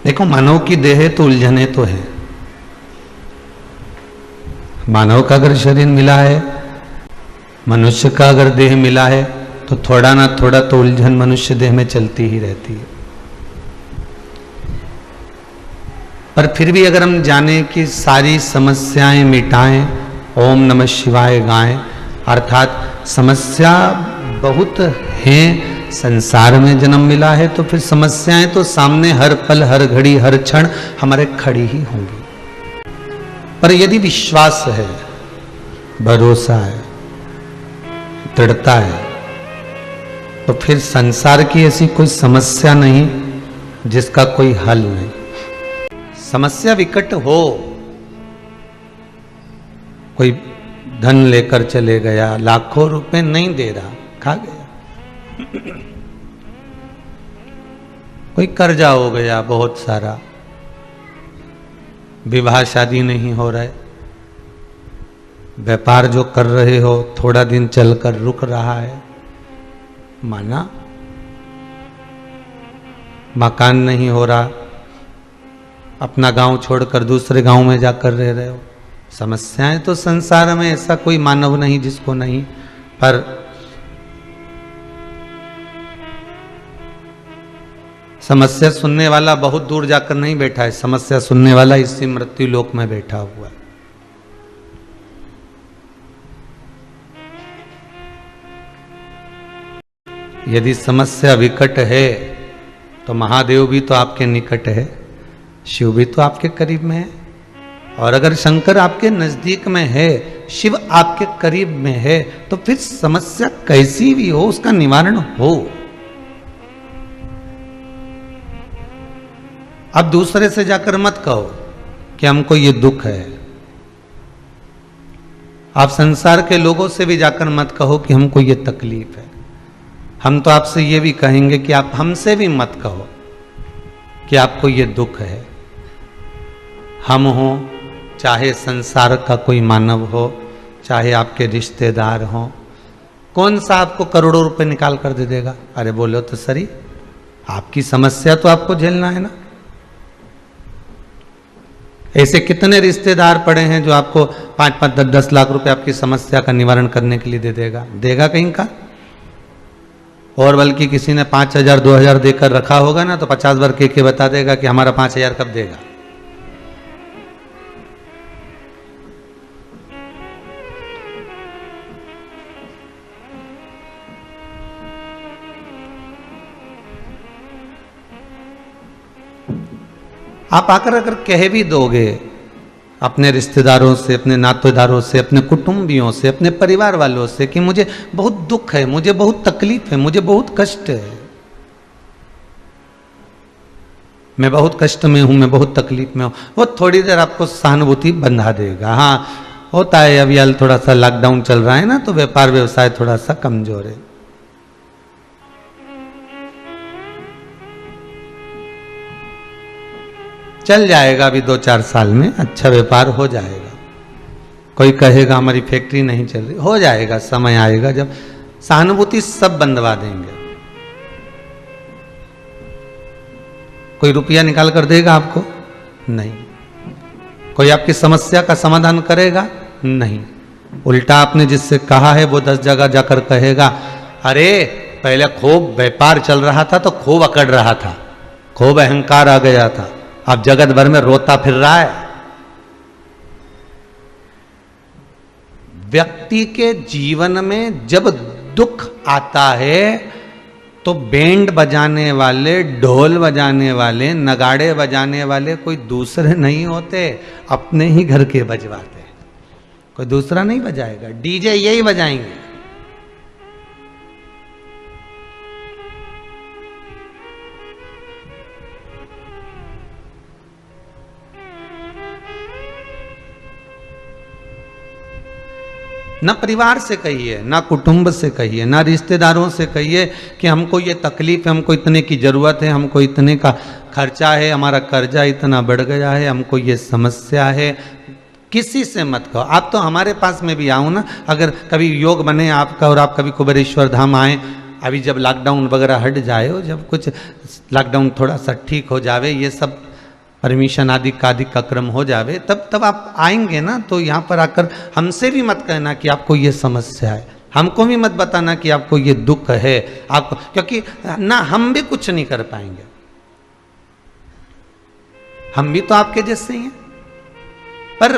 देखो, मानव की देह है तो उलझने तो है। मानव का अगर शरीर मिला है, मनुष्य का अगर देह मिला है, तो थोड़ा ना थोड़ा तो उलझन मनुष्य देह में चलती ही रहती है। पर फिर भी अगर हम जाने कि सारी समस्याएं मिटाएं, ओम नमः शिवाय गाएं, अर्थात समस्या बहुत हैं, संसार में जन्म मिला है तो फिर समस्याएं तो सामने हर पल, हर घड़ी, हर क्षण हमारे खड़ी ही होंगी। पर यदि विश्वास है, भरोसा है, दृढ़ता है, तो फिर संसार की ऐसी कोई समस्या नहीं जिसका कोई हल नहीं। समस्या विकट हो, कोई धन लेकर चले गया, लाखों रुपए नहीं दे रहा, खा गया। कोई कर्जा हो गया बहुत सारा, विवाह शादी नहीं हो रहा है, व्यापार जो कर रहे हो थोड़ा दिन चलकर रुक रहा है, माना मकान नहीं हो रहा, अपना गांव छोड़कर दूसरे गांव में जाकर रह रहे हो। समस्याएं तो संसार में ऐसा कोई मानव नहीं जिसको नहीं, पर समस्या सुनने वाला बहुत दूर जाकर नहीं बैठा है, समस्या सुनने वाला इसी मृत्यु लोक में बैठा हुआ है। यदि समस्या विकट है तो महादेव भी तो आपके निकट है, शिव भी तो आपके करीब में है। और अगर शंकर आपके नजदीक में है, शिव आपके करीब में है, तो फिर समस्या कैसी भी हो उसका निवारण हो। अब दूसरे से जाकर मत कहो कि हमको ये दुख है। आप संसार के लोगों से भी जाकर मत कहो कि हमको ये तकलीफ है। हम तो आपसे ये भी कहेंगे कि आप हमसे भी मत कहो कि आपको ये दुख है। हम हो, चाहे संसार का कोई मानव हो, चाहे आपके रिश्तेदार हो, कौन सा आपको करोड़ों रुपए निकाल कर दे देगा? अरे बोलो तो सही, आपकी समस्या तो आपको झेलना है ना। ऐसे कितने रिश्तेदार पड़े हैं जो आपको 5-5, 10-10 लाख रुपए आपकी समस्या का निवारण करने के लिए दे देगा? देगा कहीं का? और बल्कि किसी ने 5,000, 2,000 देकर रखा होगा ना, तो 50 बार के बता देगा कि हमारा 5,000 कब देगा। आप आकर अगर कह भी दोगे अपने रिश्तेदारों से, अपने नातेदारों से, अपने कुटुंबियों से, अपने परिवार वालों से कि मुझे बहुत दुख है, मुझे बहुत तकलीफ है, मुझे बहुत कष्ट है, मैं बहुत कष्ट में हूं, मैं बहुत तकलीफ में हूं, वो थोड़ी देर आपको सहानुभूति बंधा देगा। हाँ, होता है, अभी हाल थोड़ा सा लॉकडाउन चल रहा है ना, तो व्यापार व्यवसाय थोड़ा सा कमजोर है। चल जाएगा, अभी 2-4 साल में अच्छा व्यापार हो जाएगा। कोई कहेगा हमारी फैक्ट्री नहीं चल रही, हो जाएगा, समय आएगा जब सहानुभूति सब बंधवा देंगे। कोई रुपया निकाल कर देगा आपको? नहीं। कोई आपकी समस्या का समाधान करेगा? नहीं। उल्टा आपने जिससे कहा है वो 10 जगह जाकर कहेगा, अरे पहले खूब व्यापार चल रहा था तो खूब अकड़ रहा था, खूब अहंकार आ गया था, अब जगत भर में रोता फिर रहा है। व्यक्ति के जीवन में जब दुख आता है तो बैंड बजाने वाले, ढोल बजाने वाले, नगाड़े बजाने वाले कोई दूसरे नहीं होते, अपने ही घर के बजवाते हैं। कोई दूसरा नहीं बजाएगा, डीजे यही बजाएंगे। ना परिवार से कहिए, ना कुटुंब से कहिए, ना रिश्तेदारों से कहिए कि हमको ये तकलीफ है, हमको इतने की ज़रूरत है, हमको इतने का खर्चा है, हमारा कर्जा इतना बढ़ गया है, हमको ये समस्या है। किसी से मत कहो। आप तो हमारे पास में भी आओ ना, अगर कभी योग बने आपका और आप कभी कुबेरेश्वर धाम आए, अभी जब लॉकडाउन वगैरह हट जाए, जब कुछ लॉकडाउन थोड़ा सा ठीक हो जावे, ये सब परमिशन आदि का क्रम हो जावे तब आप आएंगे ना, तो यहाँ पर आकर हमसे भी मत कहना कि आपको ये समस्या है, हमको भी मत बताना कि आपको ये दुख है आपको, क्योंकि ना हम भी कुछ नहीं कर पाएंगे, हम भी तो आपके जैसे ही हैं। पर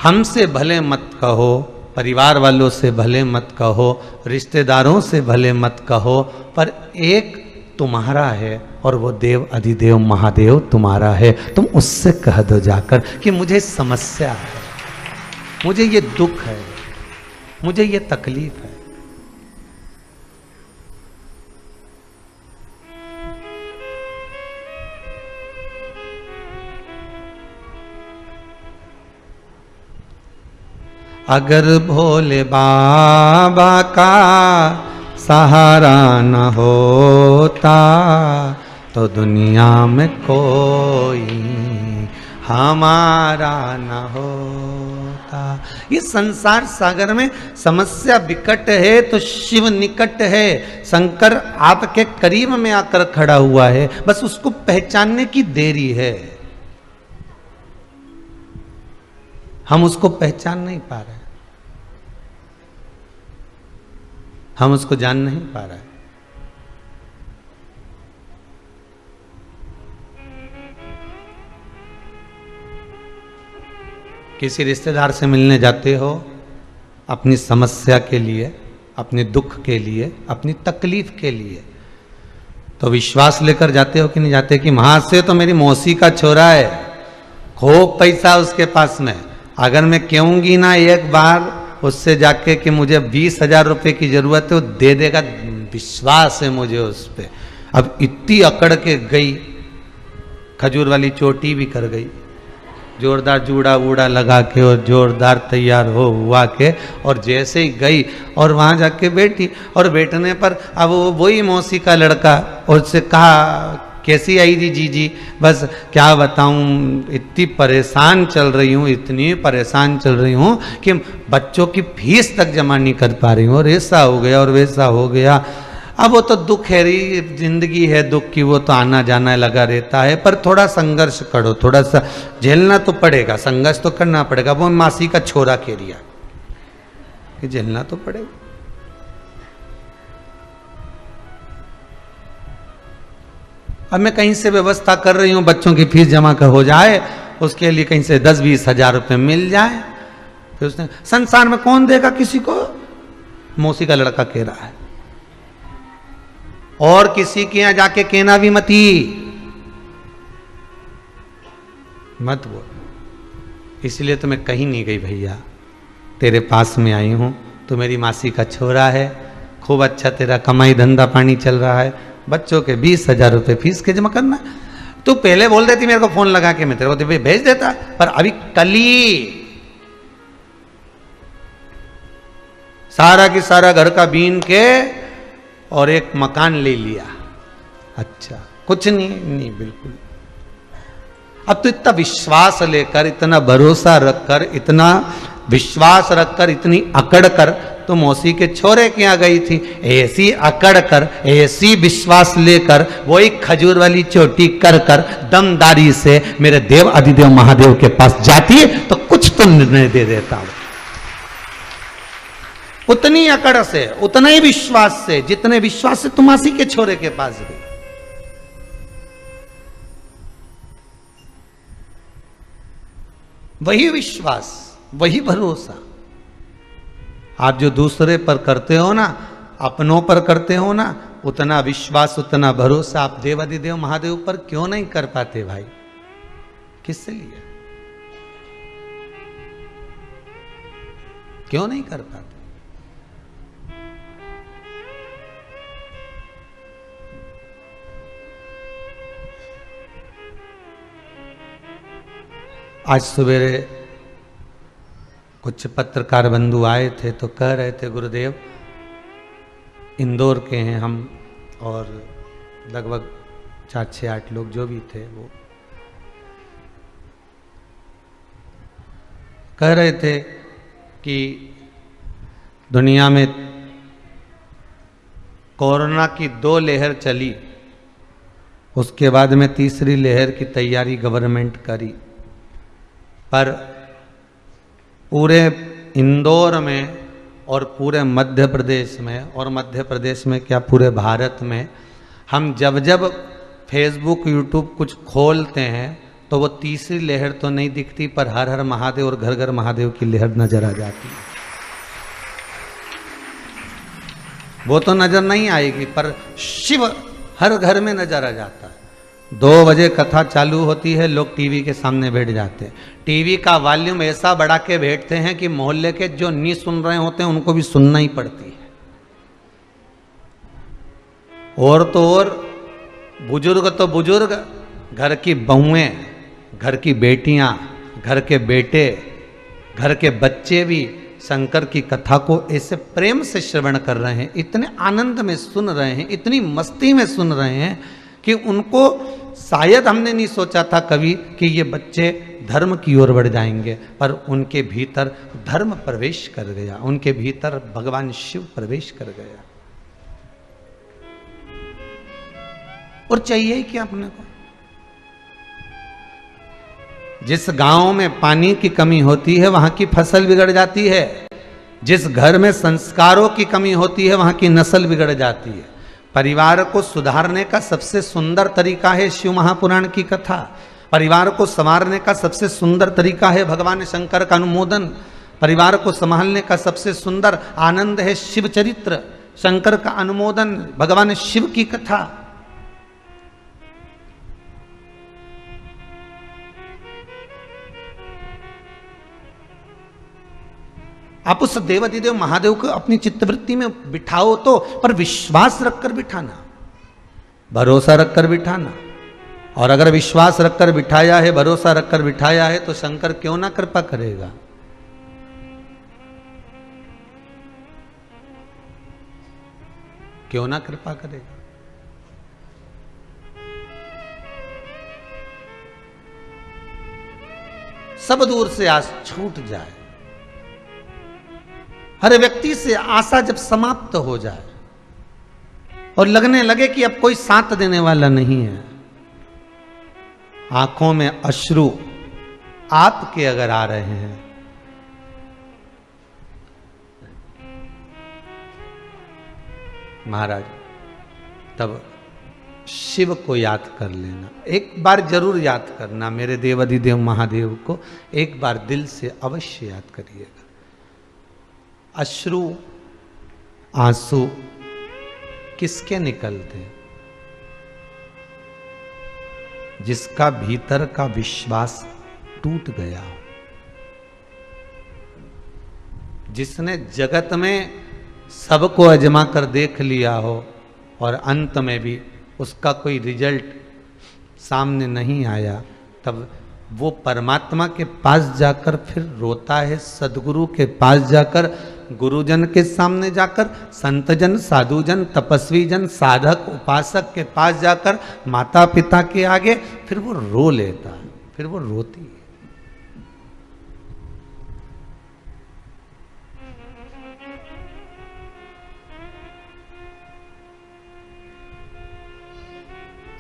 हमसे भले मत कहो, परिवार वालों से भले मत कहो, रिश्तेदारों से भले मत कहो, पर एक तुम्हारा है और वो देव अधिदेव महादेव तुम्हारा है। तुम उससे कह दो जाकर कि मुझे समस्या है, मुझे ये दुख है, मुझे ये तकलीफ है। अगर भोले बाबा का सहारा न होता तो दुनिया में कोई हमारा न होता। इस संसार सागर में समस्या विकट है तो शिव निकट है। शंकर आपके करीब में आकर खड़ा हुआ है, बस उसको पहचानने की देरी है। हम उसको पहचान नहीं पा रहे, हम उसको जान नहीं पा रहे। किसी रिश्तेदार से मिलने जाते हो अपनी समस्या के लिए, अपने दुख के लिए, अपनी तकलीफ के लिए, तो विश्वास लेकर जाते हो कि नहीं जाते कि वहां से तो मेरी मौसी का छोरा है, खूब पैसा उसके पास में, अगर मैं कहूंगी ना एक बार उससे जाके कि मुझे 20,000 रुपए की जरूरत है, वो दे देगा, विश्वास है मुझे उस पर। अब इतनी अकड़ के गई, खजूर वाली चोटी भी कर गई, जोरदार जूड़ा वूड़ा लगा के और जोरदार तैयार हो हुआ के, और जैसे ही गई और वहां जाके बैठी, और बैठने पर अब वो वही मौसी का लड़का, और उससे कहा कैसी आई जी जी, बस क्या बताऊं, इतनी परेशान चल रही हूँ, इतनी परेशान चल रही हूँ कि बच्चों की फीस तक जमा नहीं कर पा रही हूँ, और ऐसा हो गया और वैसा हो गया। अब वो तो दुख है, रही जिंदगी है दुख की, वो तो आना जाना लगा रहता है, पर थोड़ा संघर्ष करो, थोड़ा सा झेलना तो पड़ेगा, संघर्ष तो करना पड़ेगा। वो मासी का छोरा कह रिया कि झेलना तो पड़ेगा। अब मैं कहीं से व्यवस्था कर रही हूं बच्चों की फीस जमा कर हो जाए, उसके लिए कहीं से 10-20 हजार रुपये मिल जाए, फिर उसने संसार में कौन देगा किसी को, मौसी का लड़का कह रहा है। और किसी के यहां जाके कहना भी मत बोल, इसलिए तो मैं कहीं नहीं गई भैया, तेरे पास में आई हूं, तू मेरी मासी का छोरा है, खूब अच्छा तेरा कमाई धंधा पानी चल रहा है, बच्चों के 20,000 रुपये फीस के जमा करना। तू पहले बोल देती मेरे को फोन लगा के मैं तेरे को भेज देता, पर अभी कली सारा की सारा घर का बीन के और एक मकान ले लिया। अच्छा कुछ नहीं बिल्कुल। अब तो इतना विश्वास लेकर, इतना भरोसा रखकर, इतना विश्वास रखकर, इतनी अकड़ कर तो मौसी के छोरे के यहाँ गई थी, ऐसी अकड़ कर, ऐसी विश्वास लेकर, वो एक खजूर वाली चोटी कर कर दमदारी से मेरे देव अधिदेव महादेव के पास जाती तो कुछ तो निर्णय दे देता हूं। उतनी अकड़ से, उतना ही विश्वास से, जितने विश्वास से तुम मासी के छोरे के पास गई। वही विश्वास, वही भरोसा आप जो दूसरे पर करते हो ना, अपनों पर करते हो ना, उतना विश्वास, उतना भरोसा आप देवाधिदेव महादेव पर क्यों नहीं कर पाते भाई? किससे लिए क्यों नहीं कर पाते? आज सवेरे कुछ पत्रकार बंधु आए थे तो कह रहे थे, गुरुदेव इंदौर के हैं हम, और लगभग 4-6-8 लोग जो भी थे, वो कह रहे थे कि दुनिया में कोरोना की 2 लहर चली, उसके बाद में तीसरी लहर की तैयारी गवर्नमेंट करी, पर पूरे इंदौर में और पूरे मध्य प्रदेश में, और मध्य प्रदेश में क्या पूरे भारत में, हम जब जब फेसबुक यूट्यूब कुछ खोलते हैं तो वो तीसरी लहर तो नहीं दिखती, पर हर हर महादेव और घर घर महादेव की लहर नजर आ जाती है। वो तो नजर नहीं आएगी, पर शिव हर घर में नजर आ जाता है। 2 बजे कथा चालू होती है, लोग टीवी के सामने बैठ जाते हैं। टीवी का वॉल्यूम ऐसा बढ़ा के बैठते हैं कि मोहल्ले के जो नहीं सुन रहे होते हैं उनको भी सुनना ही पड़ती है। और तो और बुजुर्ग तो बुजुर्ग, घर की बहुएं, घर की बेटियां, घर के बेटे, घर के बच्चे भी शंकर की कथा को ऐसे प्रेम से श्रवण कर रहे हैं, इतने आनंद में सुन रहे हैं, इतनी मस्ती में सुन रहे हैं कि उनको शायद हमने नहीं सोचा था कभी कि ये बच्चे धर्म की ओर बढ़ जाएंगे, पर उनके भीतर धर्म प्रवेश कर गया, उनके भीतर भगवान शिव प्रवेश कर गया। और चाहिए ही क्या अपने को? जिस गांव में पानी की कमी होती है वहां की फसल बिगड़ जाती है, जिस घर में संस्कारों की कमी होती है वहां की नस्ल बिगड़ जाती है। परिवार को सुधारने का सबसे सुंदर तरीका है शिव महापुराण की कथा। परिवार को संवारने का सबसे सुंदर तरीका है भगवान शंकर का अनुमोदन। परिवार को संभालने का सबसे सुंदर आनंद है शिव चरित्र, शंकर का अनुमोदन, भगवान शिव की कथा। आप उस देवाधिदेव महादेव को अपनी चित्तवृत्ति में बिठाओ तो, पर विश्वास रखकर बिठाना, भरोसा रखकर बिठाना। और अगर विश्वास रखकर बिठाया है, भरोसा रखकर बिठाया है, तो शंकर क्यों ना कृपा करेगा। क्यों ना कृपा करेगा। सब दूर से आस छूट जाए, हर व्यक्ति से आशा जब समाप्त हो जाए और लगने लगे कि अब कोई साथ देने वाला नहीं है, आंखों में अश्रु आपके अगर आ रहे हैं, महाराज, तब शिव को याद कर लेना। एक बार जरूर याद करना, मेरे देवाधिदेव महादेव को एक बार दिल से अवश्य याद करिएगा। अश्रु आंसू किसके निकलते? जिसका भीतर का विश्वास टूट गया हो, जिसने जगत में सबको आजमा कर देख लिया हो और अंत में भी उसका कोई रिजल्ट सामने नहीं आया, तब वो परमात्मा के पास जाकर फिर रोता है। सदगुरु के पास जाकर, गुरुजन के सामने जाकर, संतजन, साधुजन, तपस्वी जन, साधक, उपासक के पास जाकर, माता पिता के आगे फिर वो रो लेता है, फिर वो रोती है।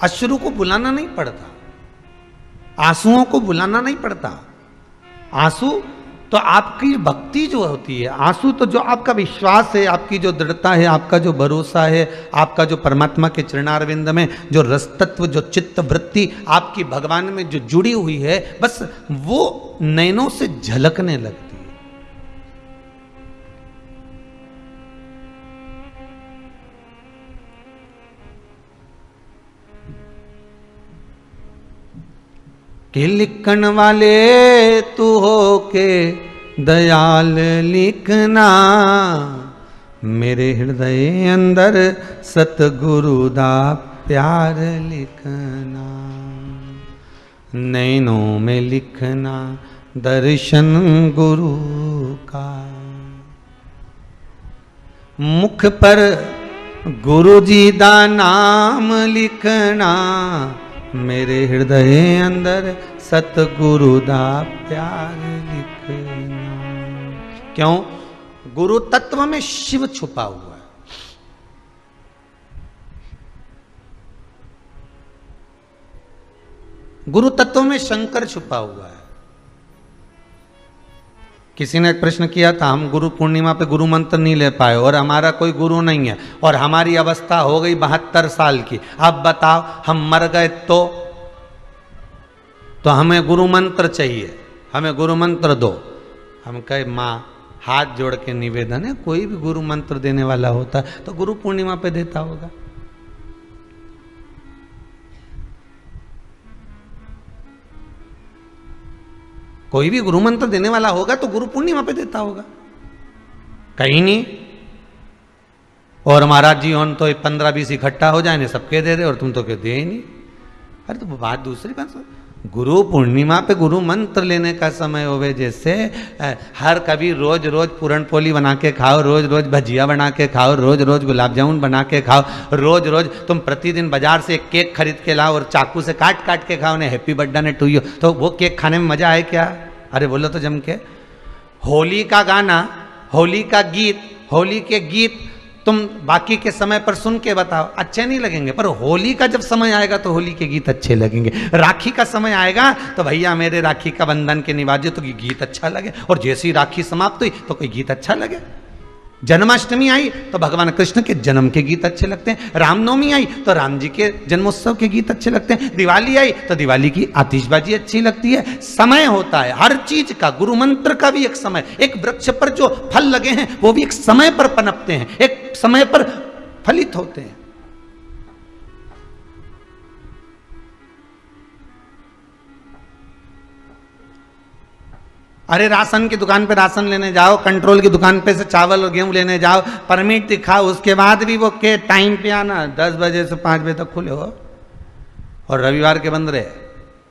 अश्रु को बुलाना नहीं पड़ता, आंसुओं को बुलाना नहीं पड़ता। आंसू तो आपकी भक्ति जो होती है, आंसू तो जो आपका विश्वास है, आपकी जो दृढ़ता है, आपका जो भरोसा है, आपका जो परमात्मा के चरणारविंद में जो रस तत्व, जो चित्त वृत्ति आपकी भगवान में जो जुड़ी हुई है, बस वो नैनों से झलकने लगती है। कि लिखन वाले तू हो के दयाल लिखना, मेरे हृदय अंदर सतगुरु दा प्यार लिखना, नैनों में लिखना दर्शन गुरु का, मुख पर गुरु जी दा नाम लिखना, मेरे हृदय अंदर सतगुरु दा प्यार लिखना। क्यों? गुरु तत्व में शिव छुपा हुआ है। गुरु तत्व में शंकर छुपा हुआ है। किसी ने एक प्रश्न किया था, हम गुरु पूर्णिमा पे गुरु मंत्र नहीं ले पाए और हमारा कोई गुरु नहीं है और हमारी अवस्था हो गई 72 साल की, अब बताओ हम मर गए तो हमें गुरु मंत्र चाहिए, हमें गुरु मंत्र दो। हम कहे माँ हाथ जोड़ के निवेदन है, कोई भी गुरु मंत्र देने वाला होता तो गुरु पूर्णिमा पे देता होगा। कोई भी गुरु मंत्र देने वाला होगा तो गुरु पूर्णिमा पे देता होगा, कहीं नहीं। और महाराज जी होन तो 15-20 इकट्ठा हो जाए सबके दे दे और तुम तो के दे ही नहीं। अरे तो बात दूसरी बात, गुरु पूर्णिमा पे गुरु मंत्र लेने का समय होवे, जैसे हर कभी रोज रोज पूरण पोली बना के खाओ, रोज रोज भजिया बना के खाओ, रोज रोज गुलाब जामुन बना के खाओ, रोज रोज तुम प्रतिदिन बाजार से एक केक खरीद के लाओ और चाकू से काट काट के खाओ ने हैप्पी बर्थडे ने टू यू, तो वो केक खाने में मजा आए क्या? अरे बोलो तो जम के। होली का गाना, होली का गीत, होली के गीत तुम बाकी के समय पर सुन के बताओ, अच्छे नहीं लगेंगे, पर होली का जब समय आएगा तो होली के गीत अच्छे लगेंगे। राखी का समय आएगा तो भैया मेरे राखी का बंधन के निवाजे तो गीत अच्छा लगे, और जैसी राखी समाप्त हुई तो कोई गीत अच्छा लगे। जन्माष्टमी आई तो भगवान कृष्ण के जन्म के गीत अच्छे लगते हैं, रामनवमी आई तो राम जी के जन्मोत्सव के गीत अच्छे लगते हैं, दिवाली आई तो दिवाली की आतिशबाजी अच्छी लगती है। समय होता है हर चीज का, गुरु मंत्र का भी एक समय, एक वृक्ष पर जो फल लगे हैं वो भी एक समय पर पनपते हैं, एक समय पर फलित होते हैं। अरे राशन की दुकान पे राशन लेने जाओ, कंट्रोल की दुकान पे से चावल और गेहूं लेने जाओ, परमिट दिखाओ, उसके बाद भी वो के टाइम पे आना, 10 बजे से 5 बजे तक खुले हो और रविवार के बंद रहे।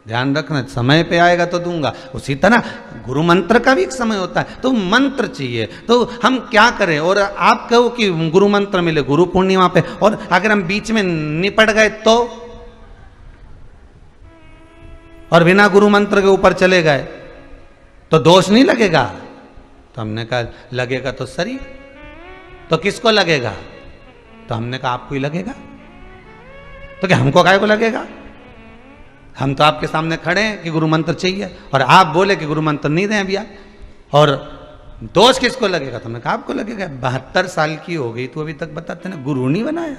ध्यान रखना, समय पे आएगा तो दूंगा। उसी तरह गुरु मंत्र का भी एक समय होता है, तो मंत्र चाहिए। तो हम क्या करें? और आप कहो कि गुरु मंत्र मिले गुरु पूर्णिमा पे, और अगर हम बीच में निपट गए तो, और बिना गुरु मंत्र के ऊपर चले गए तो दोष नहीं लगेगा? तो हमने कहा लगेगा तो सही, तो किसको लगेगा? तो हमने कहा आपको ही लगेगा। तो क्या हमको काहे को लगेगा? हम तो आपके सामने खड़े हैं कि गुरु मंत्र चाहिए और आप बोले कि गुरु मंत्र नहीं दें भैया, और दोष किसको लगेगा? तो हमने कहा आपको लगेगा। 72 साल की हो गई तो अभी तक बताते ना गुरु नहीं बनाया।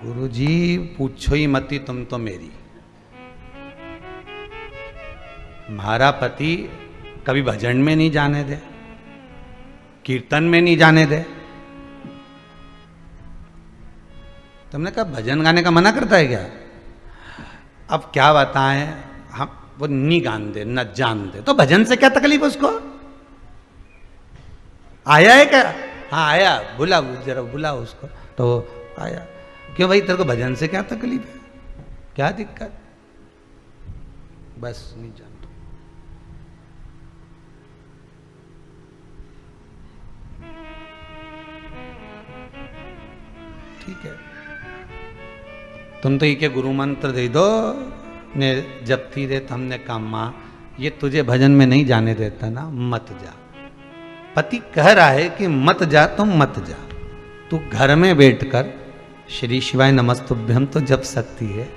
गुरु जी पूछो ही मती तुम तो मेरी। हमारा पति कभी भजन में नहीं जाने दे, कीर्तन में नहीं जाने दे। तुमने कहा भजन गाने का मना करता है क्या? अब क्या बताएं, हम वो नहीं गान दे न जान दे, तो भजन से क्या तकलीफ उसको? आया है क्या? हाँ आया, बुला जरा बुला उसको। तो आया, क्यों भाई तेरे को भजन से क्या तकलीफ है, क्या दिक्कत? बस नहीं जानता। ठीक है, तुम तो ये के गुरु मंत्र दे दो ने जपती रहे। तो हमने कहा माँ ये तुझे भजन में नहीं जाने देता ना, मत जा। पति कह रहा है कि मत जा तो मत जा, तू घर में बैठकर श्री शिवाय नमस्तुभ्यम तो जप सकती है,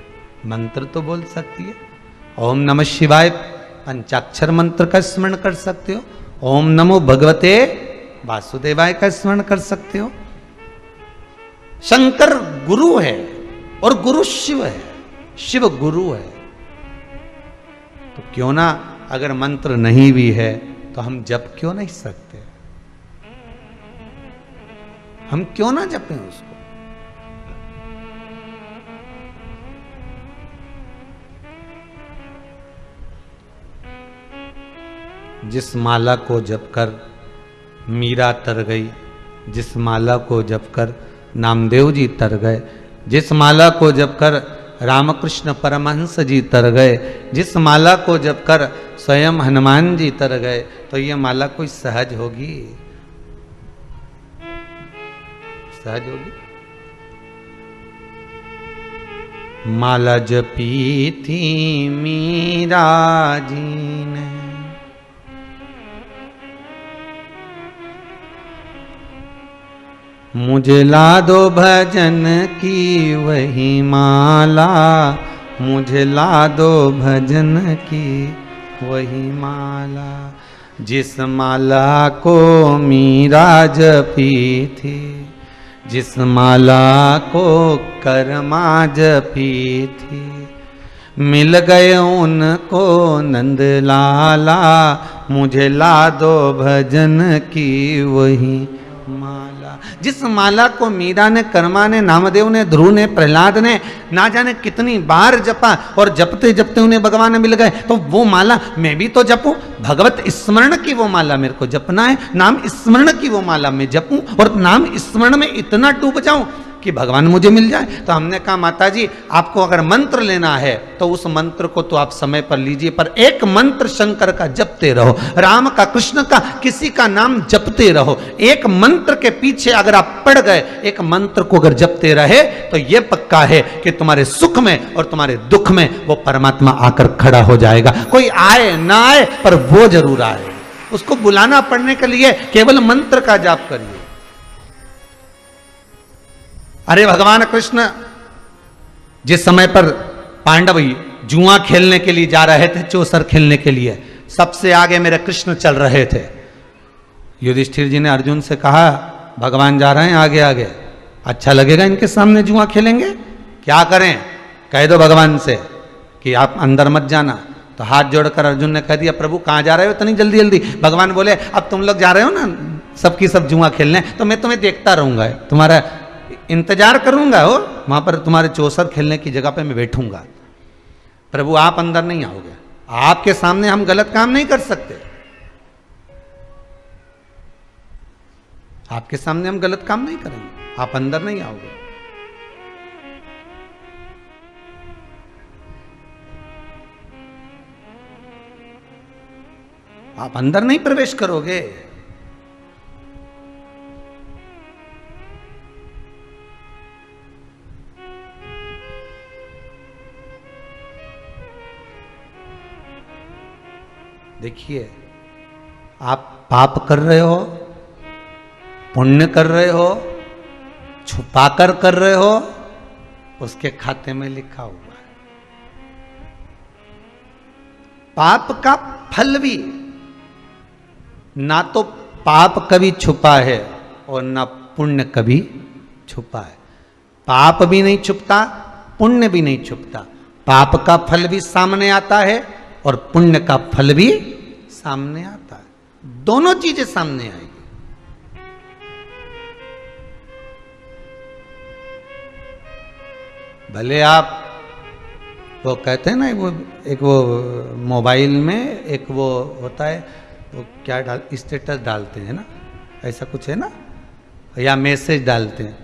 मंत्र तो बोल सकती है। ओम नमः शिवाय पंचाक्षर मंत्र का स्मरण कर सकते हो, ओम नमो भगवते वासुदेवाय का स्मरण कर सकते हो। शंकर गुरु है और गुरु शिव है, शिव गुरु है। तो क्यों ना, अगर मंत्र नहीं भी है तो हम जप क्यों नहीं सकते? हम क्यों ना जपें उसको? जिस माला को जपकर मीरा तर गई, जिस माला को जपकर नामदेव जी तर गए, जिस माला को जपकर रामकृष्ण परमहंस जी तर गए, जिस माला को जपकर स्वयं हनुमान जी तर गए, तो ये माला कोई सहज होगी? सहज होगी? माला जपी थी मीरा जी ने, मुझे ला दो भजन की वही माला, मुझे ला दो भजन की वही माला। जिस माला को मीरा जपी थी, जिस माला को कर्मा जपी थी, मिल गए उनको नंद लाला, मुझे ला दो भजन की वही माला। जिस माला को मीरा ने, कर्मा ने, नामदेव ने, ध्रुव ने, प्रहलाद ने ना जाने कितनी बार जपा और जपते जपते उन्हें भगवान मिल गए, तो वो माला मैं भी तो जपूं। भगवत स्मरण की वो माला मेरे को जपना है, नाम स्मरण की वो माला मैं जपूं और नाम स्मरण में इतना डूब जाऊं कि भगवान मुझे मिल जाए। तो हमने कहा माता जी आपको अगर मंत्र लेना है तो उस मंत्र को तो आप समय पर लीजिए, पर एक मंत्र शंकर का जपते रहो, राम का, कृष्ण का, किसी का नाम जपते रहो। एक मंत्र के पीछे अगर आप पड़ गए, एक मंत्र को अगर जपते रहे तो यह पक्का है कि तुम्हारे सुख में और तुम्हारे दुख में वो परमात्मा आकर खड़ा हो जाएगा। कोई आए ना आए पर वो जरूर आए। उसको बुलाना पड़ने के लिए केवल मंत्र का जाप करिए। अरे भगवान कृष्ण जिस समय पर पांडव जुआ खेलने के लिए जा रहे थे, चौसर खेलने के लिए, सबसे आगे मेरे कृष्ण चल रहे थे। युधिष्ठिर जी ने अर्जुन से कहा भगवान जा रहे हैं आगे आगे, अच्छा लगेगा इनके सामने जुआ खेलेंगे, क्या करें? कह दो भगवान से कि आप अंदर मत जाना। तो हाथ जोड़कर अर्जुन ने कह दिया प्रभु कहां जा रहे हो इतनी जल्दी जल्दी? भगवान बोले अब तुम लोग जा रहे हो ना सबकी सब जुआ खेलने, तो मैं तुम्हें देखता रहूंगा, तुम्हारा इंतजार करूंगा, हो वहां पर तुम्हारे चौसर खेलने की जगह पे मैं बैठूंगा। प्रभु आप अंदर नहीं आओगे, आपके सामने हम गलत काम नहीं कर सकते, आपके सामने हम गलत काम नहीं करेंगे, आप अंदर नहीं आओगे। आप अंदर नहीं प्रवेश करोगे। देखिए आप पाप कर रहे हो, पुण्य कर रहे हो, छुपाकर कर रहे हो, उसके खाते में लिखा हुआ है। पाप का फल भी, ना तो पाप कभी छुपा है और ना पुण्य कभी छुपा है। पाप भी नहीं छुपता, पुण्य भी नहीं छुपता। पाप का फल भी सामने आता है और पुण्य का फल भी सामने आता है, दोनों चीजें सामने आएगी। भले आप वो कहते हैं ना वो मोबाइल में एक वो होता है, वो क्या स्टेटस डालते हैं ना, ऐसा कुछ है ना, या मैसेज डालते हैं,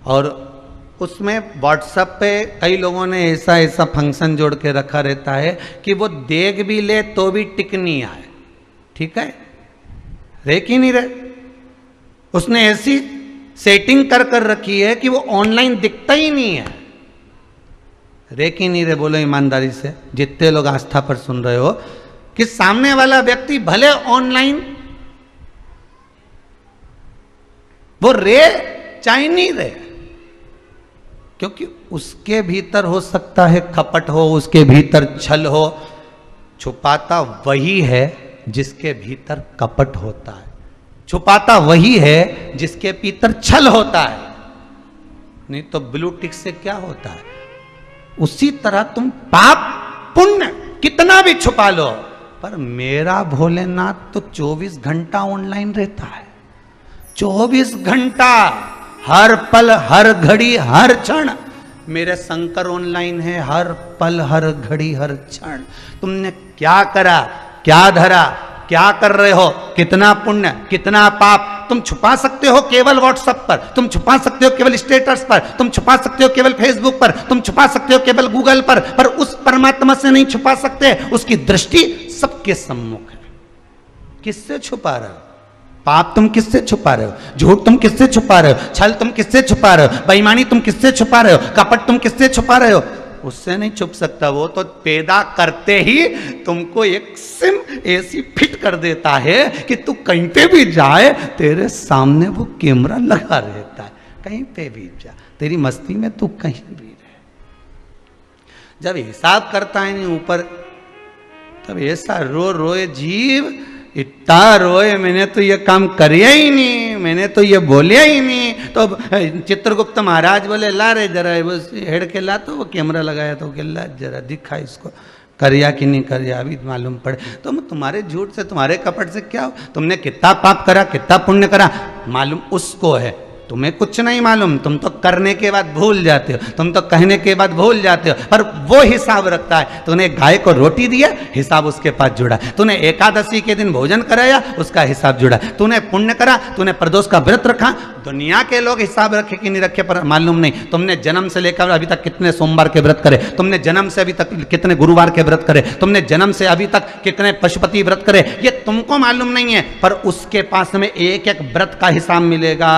और उसमें व्हाट्सएप पे कई लोगों ने ऐसा ऐसा फंक्शन जोड़ के रखा रहता है कि वो देख भी ले तो भी टिक नहीं आए। ठीक है, देख ही नहीं रहे, उसने ऐसी सेटिंग कर कर रखी है कि वो ऑनलाइन दिखता ही नहीं है। देख ही नहीं रहे, बोलो ईमानदारी से, जितने लोग आस्था पर सुन रहे हो, कि सामने वाला व्यक्ति भले ऑनलाइन वो रे चाहे नहीं रहे, क्योंकि उसके भीतर हो सकता है कपट हो, उसके भीतर छल हो। छुपाता वही है जिसके भीतर कपट होता है, छुपाता वही है जिसके भीतर छल होता है। नहीं तो ब्लू टिक से क्या होता है? उसी तरह तुम पाप पुण्य कितना भी छुपा लो, पर मेरा भोलेनाथ तो 24 घंटा ऑनलाइन रहता है। 24 घंटा, हर पल, हर घड़ी, हर क्षण मेरे शंकर ऑनलाइन है, हर पल, हर घड़ी, हर क्षण। तुमने क्या करा, क्या धरा, क्या कर रहे हो, कितना पुण्य, कितना पाप तुम छुपा सकते हो केवल व्हाट्सएप पर, तुम छुपा सकते हो केवल स्टेटस पर, तुम छुपा सकते हो केवल फेसबुक पर, तुम छुपा सकते हो केवल गूगल पर उस परमात्मा से नहीं छुपा सकते। उसकी दृष्टि सबके सम्मुख है। किससे छुपा रहे हो? पाप तुम किससे छुपा रहे हो? झूठ तुम किससे छुपा रहे हो? छल तुम किससे छुपा रहे हो? बेईमानी तुम किससे छुपा रहे हो? कपट तुम किससे छुपा रहे हो? उससे नहीं छुप सकता। वो तो पैदा करते ही तुमको एक सिम ऐसी फिट कर देता है कि तू कहीं पे भी जाए तेरे सामने वो कैमरा लगा रहता है। कहीं पे भी जा, तेरी मस्ती में तू कहीं भी रहे। जब हिसाब करता है नहीं ऊपर, तब ऐसा रो रोए जीव, इतना रोए मैंने तो ये काम करिया ही नहीं, मैंने तो ये बोलिया ही नहीं। तो चित्रगुप्त महाराज बोले ला रे जरा बस हेड के ला, तो वो कैमरा लगाया तो ला जरा दिखा इसको करिया कि नहीं करिया, अभी मालूम पड़े। तो तुम्हारे झूठ से तुम्हारे कपट से क्या हो, तुमने कितना पाप करा कितना पुण्य करा मालूम उसको है, तुम्हें कुछ नहीं मालूम। तुम तो करने के बाद भूल जाते हो, तुम तो कहने के बाद भूल जाते हो, पर वो हिसाब रखता है। तूने गाय को रोटी दिया, हिसाब उसके पास जुड़ा। तूने एकादशी के दिन भोजन कराया, उसका हिसाब जुड़ा। तूने पुण्य करा, तूने प्रदोष का व्रत रखा, दुनिया के लोग हिसाब रखे कि नहीं रखे पर मालूम नहीं। तुमने जन्म से लेकर अभी तक कितने सोमवार के व्रत करे, तुमने जन्म से अभी तक कितने गुरुवार के व्रत करे, तुमने जन्म से अभी तक कितने पशुपति व्रत करे, ये तुमको मालूम नहीं है। पर उसके पास में एक एक व्रत का हिसाब मिलेगा।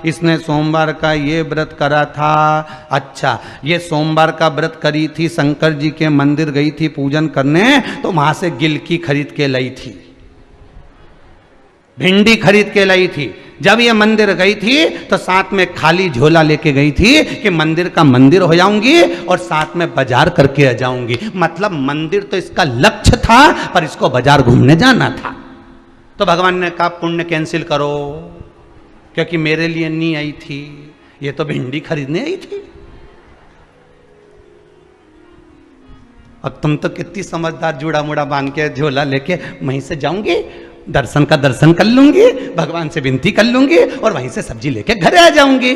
इसने सोमवार का ये व्रत करा था, अच्छा ये सोमवार का व्रत करी थी, शंकर जी के मंदिर गई थी पूजन करने, तो वहां से गिलकी खरीद के लाई थी, भिंडी खरीद के लाई थी। जब ये मंदिर गई थी तो साथ में खाली झोला लेके गई थी कि मंदिर का मंदिर हो जाऊंगी और साथ में बाजार करके आ जाऊंगी। मतलब मंदिर तो इसका लक्ष्य था, पर इसको बाजार घूमने जाना था। तो भगवान ने कहा पुण्य कैंसिल करो, क्योंकि मेरे लिए नहीं आई थी, ये तो भिंडी खरीदने आई थी। अब तुम तो कितनी समझदार, जूड़ा मुड़ा बांध के झोला लेके वहीं से जाऊंगी, दर्शन का दर्शन कर लूंगी, भगवान से विनती कर लूंगी और वहीं से सब्जी लेके घर आ जाऊंगी।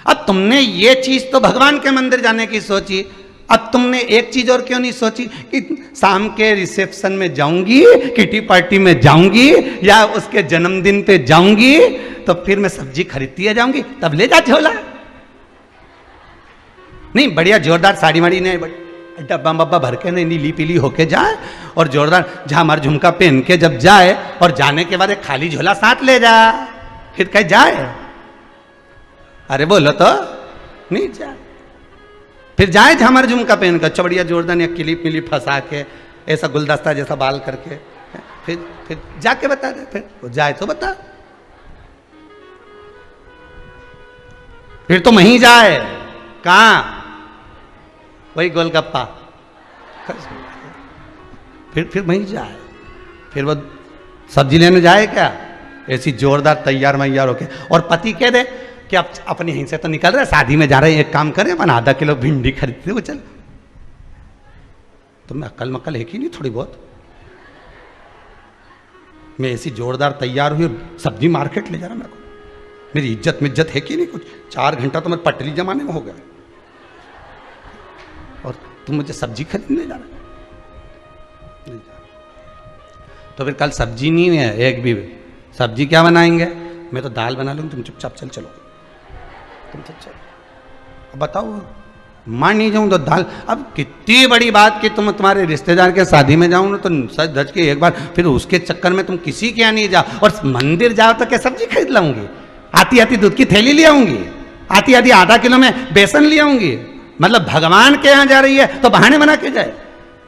अब तुमने ये चीज तो भगवान के मंदिर जाने की सोची, अब तुमने एक चीज और क्यों नहीं सोची कि शाम के रिसेप्शन में जाऊंगी, किटी पार्टी में जाऊंगी, या उसके जन्मदिन पे जाऊंगी, तो फिर मैं सब्जी खरीदती आ जाऊंगी, तब ले जा झोला। नहीं, बढ़िया जोरदार साड़ी वाड़ी ने डब्बा बब्बा भर के नहीं, नीली पीली होके जाए और जोरदार झामर झुमका पहन के जब जाए, और जाने के बाद एक खाली झोला साथ ले जा, फिर कहीं जाए। अरे बोलो तो नहीं जाए, फिर जाए झामर झुमका पहन कर, चबड़िया जोरदार या किली पिली फंसा के, ऐसा गुलदस्ता जैसा बाल करके, फिर जाके बता दे, फिर वो जाए तो बता, फिर तो वहीं जाए। कहां? वही गोलगप्पा, फिर वहीं जाए। फिर वो सब्जी लेने जाए क्या, ऐसी जोरदार तैयार मैयार होके, और पति कह दे कि अब अपने यहीं से तो निकल रहे, शादी में जा रहे हैं, एक काम करें अपन आधा किलो भिंडी खरीदते हो, चल। तुम्हें अक्ल मक्ल है कि नहीं थोड़ी बहुत? मैं ऐसी जोरदार तैयार हुई, सब्जी मार्केट ले जा रहा, मेरे को मेरी इज्जत मिज्जत है कि नहीं कुछ? 4 घंटा तो मेरे पटरी जमाने में हो गया, और तुम मुझे सब्जी खरीदने जा रहे। तो फिर कल सब्जी नहीं है, एक भी सब्जी क्या बनाएंगे? मैं तो दाल बना लूँगी, तुम चुपचाप चल चलो, तुम चल। अब बताओ, मान नहीं जाऊँ तो दाल। अब कितनी बड़ी बात कि तुम तुम्हारे रिश्तेदार के शादी में जाऊँ ना, तो सच धज के एक बार, फिर उसके चक्कर में तुम किसी के यहाँ नहीं जाओ, और मंदिर जाओ तो क्या सब्जी खरीद लाऊंगी? आती आती दूध की थैली ले आऊंगी, आती आती आधा किलो में बेसन ले आऊंगी। मतलब भगवान के यहाँ जा रही है तो बहाने बना के जाए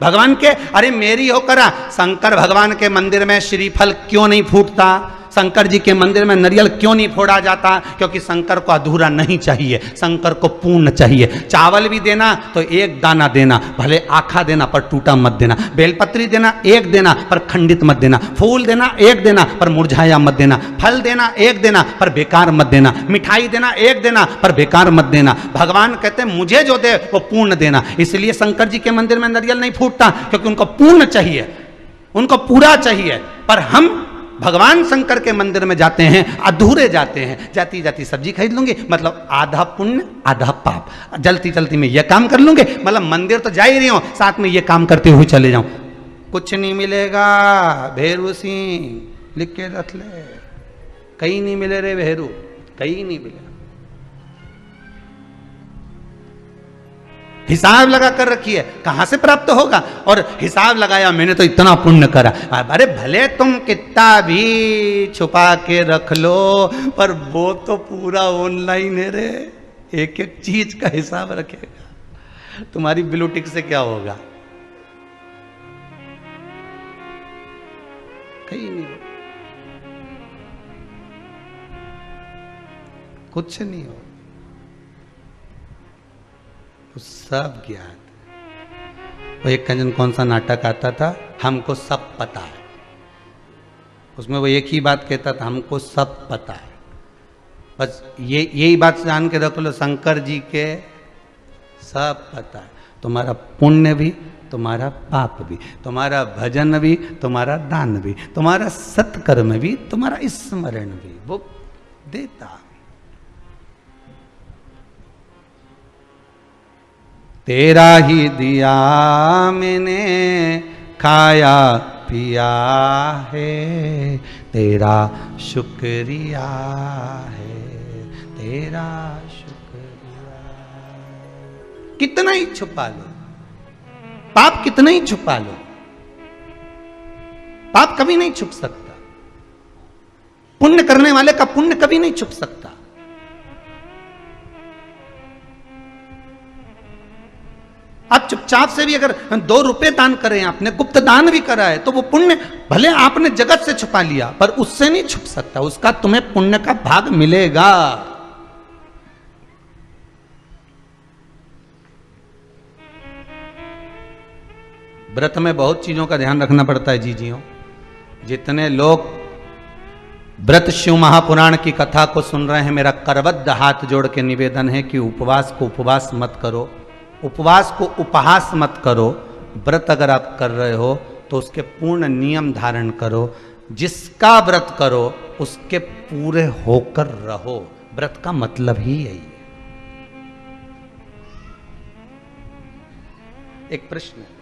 भगवान के। अरे मेरी हो करा, शंकर भगवान के मंदिर में श्रीफल क्यों नहीं फूटता? शंकर जी के मंदिर में नारियल क्यों नहीं फोड़ा जाता? क्योंकि शंकर को अधूरा नहीं चाहिए, शंकर को पूर्ण चाहिए। चावल भी देना तो एक दाना देना, भले आखा देना पर टूटा मत देना। बेलपत्री देना एक देना पर खंडित मत देना। फूल देना एक देना पर मुरझाया मत देना। फल देना एक देना पर बेकार मत देना। मिठाई देना एक देना पर बेकार मत देना। भगवान कहते हैं मुझे जो दे वो पूर्ण देना। इसलिए शंकर जी के मंदिर में नारियल नहीं फूटता, क्योंकि उनको पूर्ण चाहिए, उनको पूरा चाहिए। पर हम भगवान शंकर के मंदिर में जाते हैं, अधूरे जाते हैं। जाती जाती सब्जी खरीद लूंगी, मतलब आधा पुण्य आधा पाप। जल्दी जल्दी में यह काम कर लूंगे, मतलब मंदिर तो जा ही रही हूं, साथ में यह काम करते हुए चले जाऊं। कुछ नहीं मिलेगा भेरू सिंह, लिख के रख ले। कहीं नहीं मिले रे भेरू, कहीं नहीं मिले। हिसाब लगा कर रखी है, कहां से प्राप्त होगा? और हिसाब लगाया मैंने तो इतना पुण्य करा। अरे भले तुम कितना भी छुपा के रख लो, पर वो तो पूरा ऑनलाइन है रे। एक एक चीज का हिसाब रखेगा। तुम्हारी ब्लू टिक से क्या होगा? कहीं नहीं। कुछ नहीं हो, सब ज्ञात। वो एक कंजन कौन सा नाटक आता था, हमको सब पता है, उसमें वो एक ही बात कहता था, हमको सब पता है। बस यही बात जान के रख लो, शंकर जी के सब पता है। तुम्हारा पुण्य भी, तुम्हारा पाप भी, तुम्हारा भजन भी, तुम्हारा दान भी, तुम्हारा सत्कर्म भी, तुम्हारा स्मरण भी वो देता। तेरा ही दिया मैंने खाया पिया है, तेरा शुक्रिया है, तेरा शुक्रिया। कितना ही छुपा लो पाप, कितना ही छुपा लो, पाप कभी नहीं छुप सकता। पुण्य करने वाले का पुण्य कभी नहीं छुप सकता। आप चुपचाप से भी अगर 2 रुपए दान करें, आपने गुप्त दान भी करा है, तो वो पुण्य भले आपने जगत से छुपा लिया, पर उससे नहीं छुप सकता, उसका तुम्हें पुण्य का भाग मिलेगा। व्रत में बहुत चीजों का ध्यान रखना पड़ता है जीजियों। जितने लोग व्रत शिव महापुराण की कथा को सुन रहे हैं, मेरा करबद्ध हाथ जोड़ के निवेदन है कि उपवास को उपवास मत करो, उपवास को उपहास मत करो। व्रत अगर आप कर रहे हो तो उसके पूर्ण नियम धारण करो। जिसका व्रत करो उसके पूरे होकर रहो। व्रत का मतलब ही यही है। एक प्रश्न है,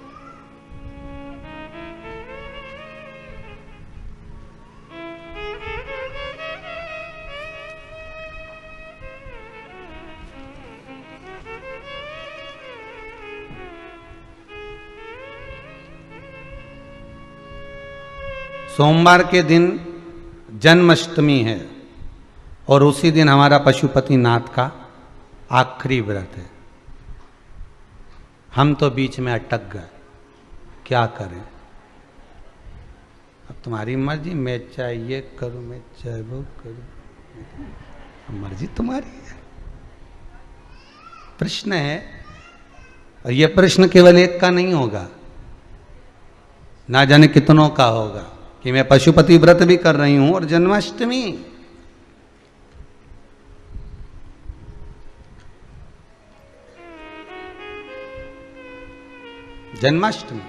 सोमवार के दिन जन्माष्टमी है और उसी दिन हमारा पशुपति नाथ का आखिरी व्रत है। हम तो बीच में अटक गए, क्या करें? अब तुम्हारी मर्जी, मैं चाहे ये करूं, मैं चाहे वो करूं, मर्जी तुम्हारी है। प्रश्न है, और यह प्रश्न केवल एक का नहीं होगा, ना जाने कितनों का होगा कि मैं पशुपति व्रत भी कर रही हूं और जन्माष्टमी। जन्माष्टमी,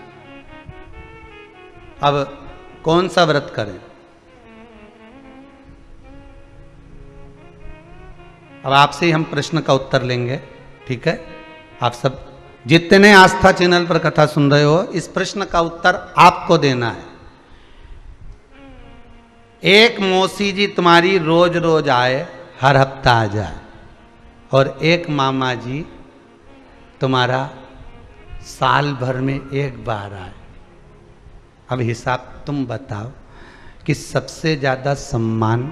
अब कौन सा व्रत करें? अब आपसे ही हम प्रश्न का उत्तर लेंगे, ठीक है? आप सब जितने आस्था चैनल पर कथा सुन रहे हो, इस प्रश्न का उत्तर आपको देना है। एक मौसी जी तुम्हारी रोज रोज आए, हर हफ्ता आ जाए, और एक मामा जी तुम्हारा साल भर में एक बार आए। अब हिसाब तुम बताओ कि सबसे ज्यादा सम्मान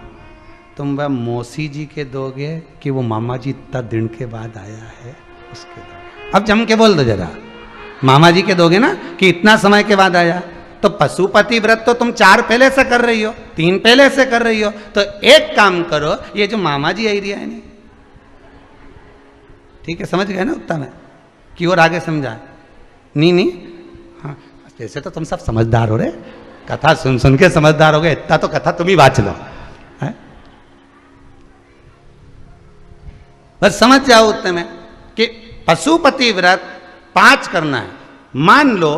तुम वह मौसी जी के दोगे कि वो मामा जी इतना दिन के बाद आया है उसके दोगे? अब जम के बोल दो जरा, मामा जी के दोगे ना कि इतना समय के बाद आया। तो पशुपति व्रत तो तुम 4 पहले से कर रही हो, 3 पहले से कर रही हो, तो एक काम करो, ये जो मामा जी एरिया है नहीं, ठीक है, समझ गए ना उत्तर में कि और आगे समझा? नहीं, हाँ, जैसे तो तुम सब समझदार हो रहे, कथा सुन सुन के समझदार हो गए, इतना तो कथा तुम ही बाँच लो, है? बस समझ जाओ उत्तर में कि पशुपति व्रत 5 करना है। मान लो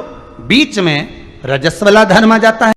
बीच में रजस्वला धर्म आ जाता है,